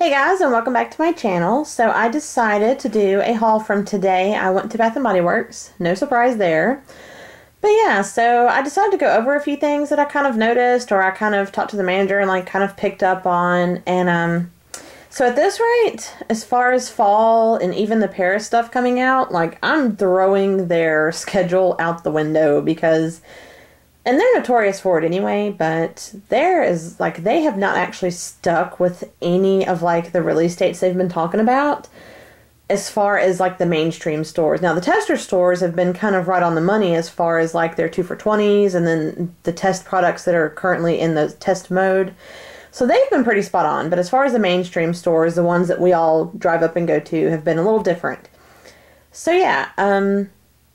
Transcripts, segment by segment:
Hey guys, and welcome back to my channel. So I decided to do a haul from today. I went to Bath & Body Works. No surprise there. But yeah, so I decided to go over a few things that I kind of noticed, or I kind of talked to the manager and like kind of picked up on. And so at this rate, as far as fall and even the Paris stuff coming out, like I'm throwing their schedule out the window because, and they're notorious for it anyway, but there is, like, they have not actually stuck with any of, like, the release dates they've been talking about as far as, like, the mainstream stores. Now, the tester stores have been kind of right on the money as far as, like, their 2 for $20s and then the test products that are currently in the test mode. So they've been pretty spot on, but as far as the mainstream stores, the ones that we all drive up and go to have been a little different. So, yeah,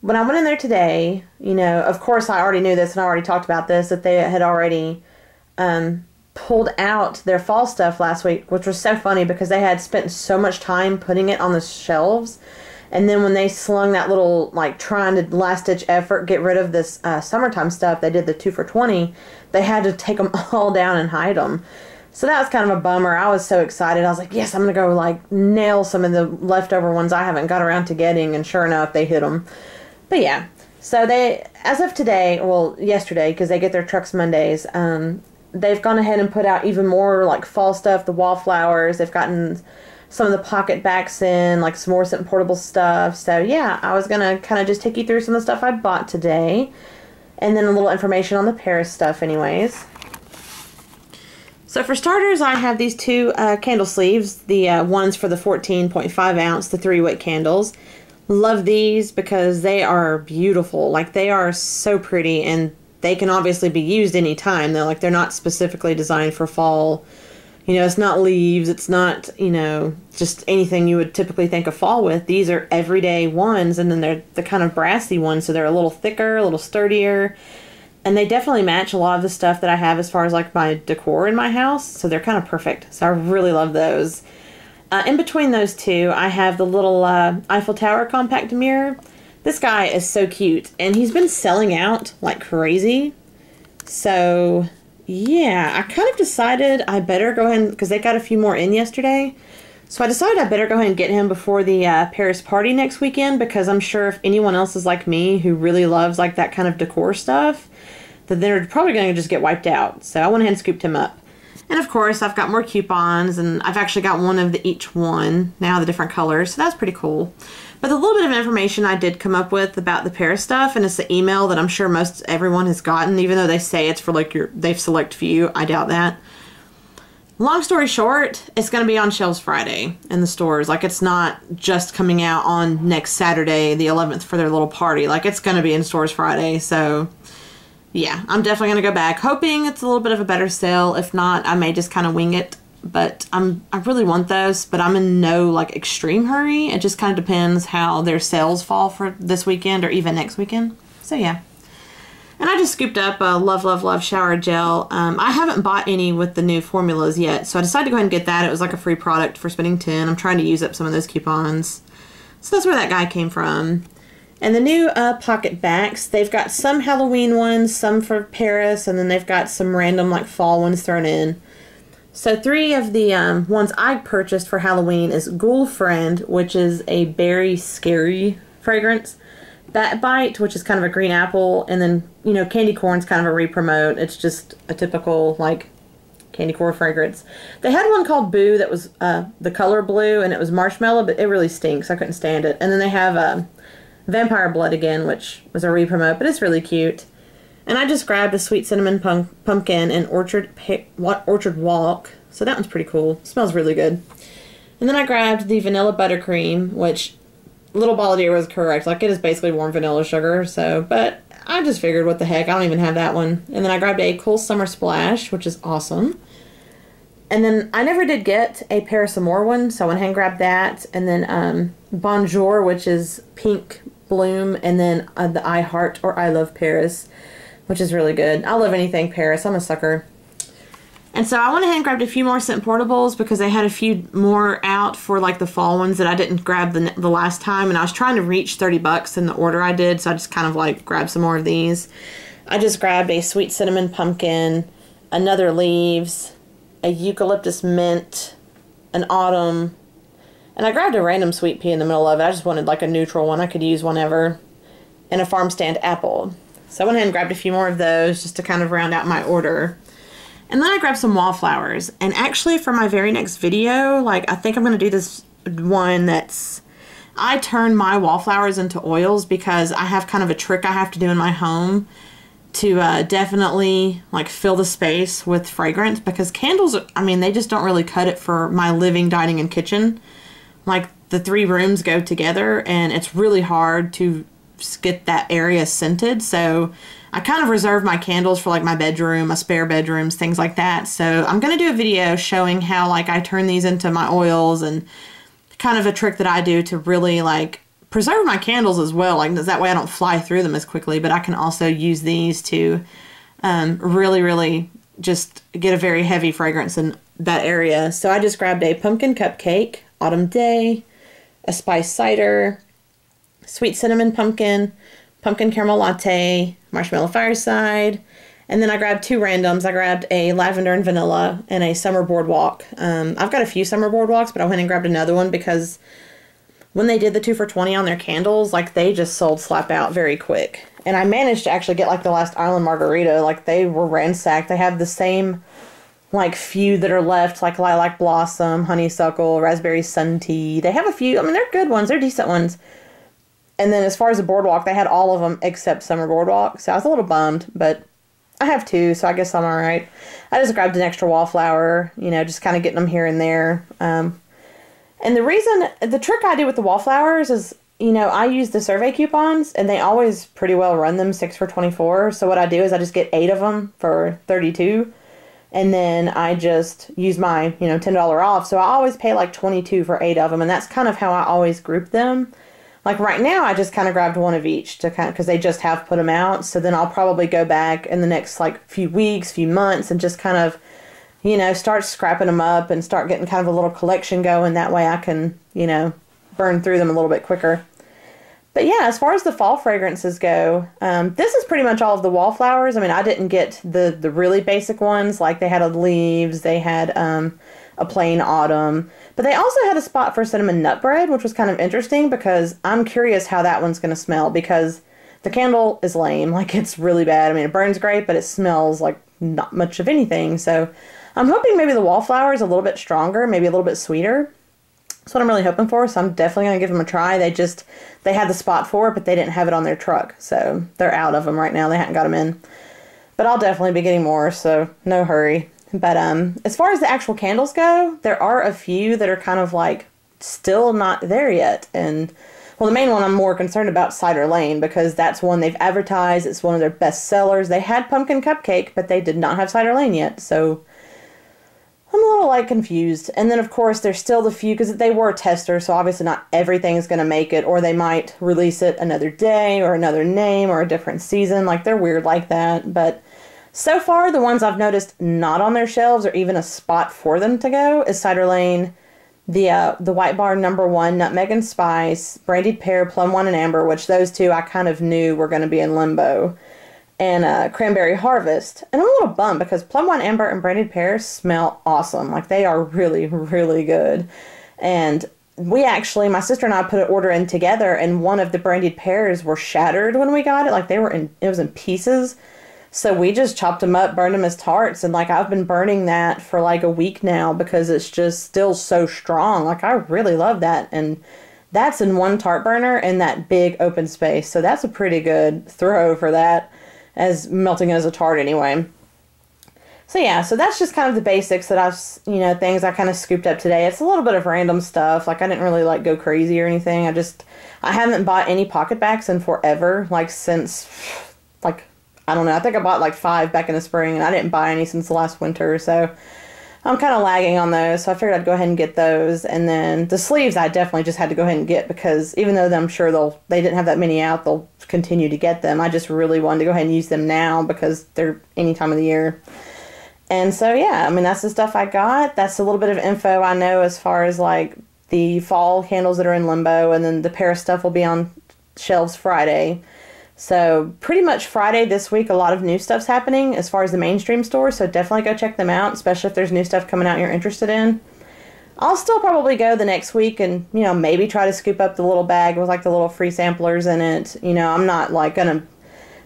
when I went in there today, you know, of course I already knew this and I already talked about this, that they had already pulled out their fall stuff last week, which was so funny because they had spent so much time putting it on the shelves. And then when they slung that little, like, trying to last-ditch effort, get rid of this summertime stuff, they did the 2 for $20, they had to take them all down and hide them. So that was kind of a bummer. I was so excited. I was like, yes, I'm going to go, like, nail some of the leftover ones I haven't got around to getting, and sure enough, they hit them. But yeah, so they, as of today, well, yesterday, because they get their trucks Mondays, they've gone ahead and put out even more, like, fall stuff, the Wallflowers. They've gotten some of the pocket backs in, like, some more Scent Portable stuff. So, yeah, I was going to kind of just take you through some of the stuff I bought today, and then a little information on the Paris stuff anyways. So, for starters, I have these two candle sleeves, the ones for the 14.5 ounce, the 3-wick candles. Love these because they are beautiful. Like, they are so pretty, and they can obviously be used anytime. They're not specifically designed for fall. You know, it's not leaves. It's not, you know, just anything you would typically think of fall with. These are everyday ones, and then they're the kind of brassy ones, so they're a little thicker, a little sturdier. And they definitely match a lot of the stuff that I have as far as, like, my decor in my house. So they're kind of perfect. So I really love those. In between those two, I have the little Eiffel Tower compact mirror. This guy is so cute, and he's been selling out like crazy. So, yeah, I kind of decided I better go ahead, because they got a few more in yesterday. So I decided I better go ahead and get him before the Paris party next weekend, because I'm sure if anyone else is like me who really loves like that kind of decor stuff, that they're probably going to just get wiped out. So I went ahead and scooped him up. And of course, I've got more coupons, and I've actually got one of each one, now the different colors, so that's pretty cool. But the little bit of information I did come up with about the Paris stuff, and it's the email that I'm sure most everyone has gotten, even though they say it's for like they've select few, I doubt that. Long story short, it's going to be on shelves Friday in the stores. Like, it's not just coming out on next Saturday, the 11th, for their little party. Like, it's going to be in stores Friday, so yeah, I'm definitely going to go back, hoping it's a little bit of a better sale. If not, I may just kind of wing it. But I really want those, but I'm in no, like, extreme hurry. It just kind of depends how their sales fall for this weekend or even next weekend. So, yeah. And I just scooped up a Love, Love, Love shower gel. I haven't bought any with the new formulas yet, so I decided to go ahead and get that. It was like a free product for spending 10. I'm trying to use up some of those coupons. So that's where that guy came from. And the new pocket backs, they've got some Halloween ones, some for Paris, and then they've got some random, like, fall ones thrown in. So 3 of the ones I purchased for Halloween is Ghoul Friend, which is a berry scary fragrance. Bat Bite, which is kind of a green apple, and then, you know, Candy Corn's kind of a re-promote. It's just a typical, like, candy corn fragrance. They had one called Boo that was the color blue, and it was marshmallow, but it really stinks. I couldn't stand it. And then they have Vampire Blood again, which was a re-promote, but it's really cute. And I just grabbed a Sweet Cinnamon Pumpkin and Orchard Walk, so that one's pretty cool. Smells really good. And then I grabbed the Vanilla Buttercream, which Little Balladeer was correct. Like, it is basically warm vanilla sugar, so, but I just figured, what the heck, I don't even have that one. And then I grabbed a Cool Summer Splash, which is awesome. And then I never did get a Paris Amour one, so I went ahead and grabbed that. And then Bonjour, which is Pink Bloom, and then the I Heart or I Love Paris, which is really good. I love anything Paris. I'm a sucker. And so I went ahead and grabbed a few more Scent Portables because they had a few more out for, like, the fall ones that I didn't grab the last time. And I was trying to reach 30 bucks in the order I did, so I just kind of, like, grabbed some more of these. I just grabbed a Sweet Cinnamon Pumpkin, another Leaves, a Eucalyptus Mint, an autumn, and I grabbed a random sweet pea in the middle of it. I just wanted like a neutral one I could use whenever, and a farm stand apple. So I went ahead and grabbed a few more of those just to kind of round out my order. And then I grabbed some Wallflowers. And actually for my very next video, like I think I'm going to do this one that's, I turn my Wallflowers into oils because I have kind of a trick I have to do in my home to definitely like fill the space with fragrance, because candles, I mean, they just don't really cut it for my living, dining, and kitchen. Like the 3 rooms go together and it's really hard to get that area scented. So I kind of reserve my candles for like my bedroom, my spare bedrooms, things like that. So I'm going to do a video showing how like I turn these into my oils, and kind of a trick that I do to really like preserve my candles as well, like that way I don't fly through them as quickly, but I can also use these to really just get a very heavy fragrance in that area. So I just grabbed a pumpkin cupcake, autumn day, a spice cider, sweet cinnamon pumpkin, pumpkin caramel latte, marshmallow fireside, and then I grabbed 2 randoms. I grabbed a lavender and vanilla and a summer boardwalk. I've got a few summer boardwalks, but I went and grabbed another one because when they did the 2 for $20 on their candles, like they just sold slap out very quick. And I managed to actually get like the last Island Margarita. Like they were ransacked. They have the same like few that are left, like lilac blossom, honeysuckle, raspberry sun tea. They have a few. I mean, they're good ones. They're decent ones. And then as far as the boardwalk, they had all of them except summer boardwalk. So I was a little bummed, but I have 2, so I guess I'm all right. I just grabbed an extra wallflower, you know, just kind of getting them here and there. And the trick I do with the Wallflowers is, you know, I use the survey coupons, and they always pretty well run them 6 for $24. So what I do is I just get 8 of them for $32, and then I just use my, you know, $10 off. So I always pay like $22 for 8 of them, and that's kind of how I always group them. Like right now, I just kind of grabbed 1 of each to kind of, because they just have put them out. So then I'll probably go back in the next like few weeks, few months, and just kind of, you know, start scrapping them up and start getting kind of a little collection going. That way I can, you know, burn through them a little bit quicker. But yeah, as far as the fall fragrances go, this is pretty much all of the Wallflowers. I mean, I didn't get the really basic ones. Like they had leaves, they had a plain autumn. But they also had a spot for cinnamon nut bread, which was kind of interesting because I'm curious how that one's going to smell, because the candle is lame. Like it's really bad. I mean, it burns great, but it smells like not much of anything. So I'm hoping maybe the Wallflower is a little bit stronger, maybe a little bit sweeter. That's what I'm really hoping for, so I'm definitely going to give them a try. They had the spot for it, but they didn't have it on their truck, so they're out of them right now. They hadn't got them in. But I'll definitely be getting more, so no hurry. But as far as the actual candles go, there are a few that are kind of like still not there yet. And well, the main one I'm more concerned about, Cider Lane, because that's one they've advertised. It's one of their best sellers. They had Pumpkin Cupcake, but they did not have Cider Lane yet, so I'm a little like confused. And then of course there's still the few, because they were testers, so obviously not everything is going to make it, or they might release it another day or another name or a different season. Like they're weird like that. But so far the ones I've noticed not on their shelves or even a spot for them to go is Cider Lane, the White Bar number 1, Nutmeg and Spice, Brandied Pear, Plum Wine and Amber, which those 2 I kind of knew were going to be in limbo, and Cranberry Harvest. And I'm a little bummed because Plum Wine Amber and Brandied Pear smell awesome. Like they are really, really good. And my sister and I put an order in together, and one of the Brandied Pears were shattered when we got it. Like it was in pieces. So we just chopped them up, burned them as tarts, and like I've been burning that for like a week now because it's just still so strong. Like I really love that. And that's in one tart burner in that big open space. So that's a pretty good throw for that, as melting it as a tart anyway. So yeah, so that's just kind of the basics that things I kind of scooped up today. It's a little bit of random stuff. Like I didn't really like go crazy or anything. I haven't bought any pocket backs in forever, like since like, I don't know, I think I bought like 5 back in the spring, and I didn't buy any since the last winter, so I'm kind of lagging on those, so I figured I'd go ahead and get those. And then the sleeves I definitely just had to go ahead and get, because even though I'm sure they didn't have that many out, they'll continue to get them. I just really wanted to go ahead and use them now because they're any time of the year. And so yeah, I mean, that's the stuff I got. That's a little bit of info I know as far as like the fall candles that are in limbo, and then the Paris stuff will be on shelves Friday. So pretty much Friday this week, a lot of new stuff's happening as far as the mainstream stores. So definitely go check them out, especially if there's new stuff coming out you're interested in. I'll still probably go the next week and, you know, maybe try to scoop up the little bag with like the little free samplers in it. You know, I'm not like gonna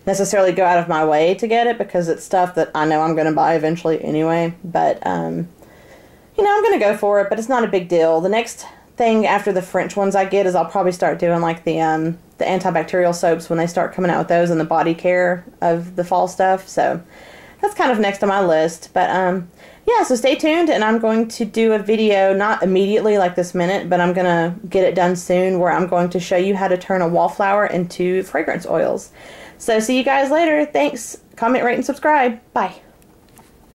necessarily go out of my way to get it because it's stuff that I know I'm gonna buy eventually anyway. But you know, I'm gonna go for it, but it's not a big deal. The next thing after the French ones I get is I'll probably start doing like the antibacterial soaps when they start coming out with those and the body care of the fall stuff. So that's kind of next on my list. But yeah, so stay tuned, and I'm going to do a video, not immediately like this minute, but I'm going to get it done soon, where I'm going to show you how to turn a wallflower into fragrance oils. So see you guys later. Thanks. Comment, rate, and subscribe. Bye.